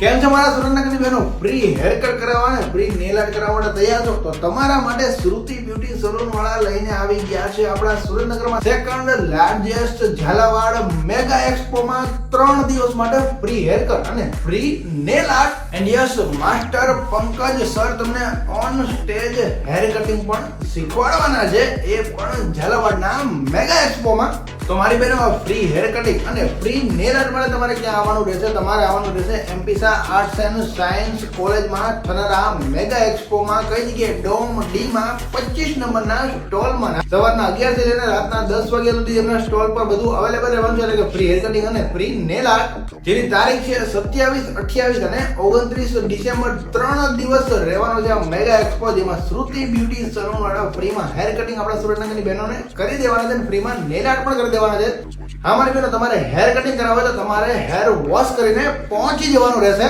કેમ છો મારા સુરેન્દ્રનગરની બહેનો? ફ્રી હેર કટ કરાવવા અને ફ્રી નેલ આર્ટ કરાવવા માટે તૈયાર છો? તો તમારા માટે શ્રુતિ બ્યુટી સલૂન વાળા લઈને આવી ગયા છે આપણા સુરેન્દ્રનગરમાં સેકન્ડ લાર્જેસ્ટ ઝાલાવાડ મેગા એક્સપોમાં 3 દિવસ માટે ફ્રી હેર કટ અને free nail art. And yes, master Pankaj sir તમને ઓન સ્ટેજ હેર કટિંગ પણ શીખવાડવાના છે, એ પણ ઝાલાવાડના મેગા એક્સપોમાં. તો મારી બહેનો, ફ્રી હેર કટિંગ અને ફ્રી નેલ આર્ટ માટે તમારે ક્યાં આવવાનું રહેશે? તમારે આવવાનું રહેશે એમપીસા આર્ટ્સ એન્ડ સાયન્સ કોલેજમાં થનારા મેગા એક્સપોમાં. કઈ જગ્યાએ? ડોમ ડી માં 25 નંબરના સ્ટોલમાં. સવારના 11 થી લઈને રાતના 10 વાગ્યા સુધી એમના સ્ટોલ પર બધું અવેલેબલ રહેવાનું છે, એટલે કે ફ્રી હેર કટિંગ અને ફ્રી નેલ આર્ટ. જેની તારીખ છે 27, 28 અને 29 ડિસેમ્બર. 3 દિવસ રહેવાનો છે આ મેગા એક્સપો, જેમાં શ્રુતિ બ્યુટી સલૂન વાળા ફ્રીમાં હેર કટિંગ આપણા સુરેન્દ્રનગરની બહેનોને કરી દેવાના છે અને ફ્રીમાં નેલ આર્ટ પણ કરી દેવાના છે. હા મારી બહેનો, તમારે હેર કટિંગ કરાવવા હોય તો તમારે હેર વોશ કરીને પહોંચી જવાનું રહેશે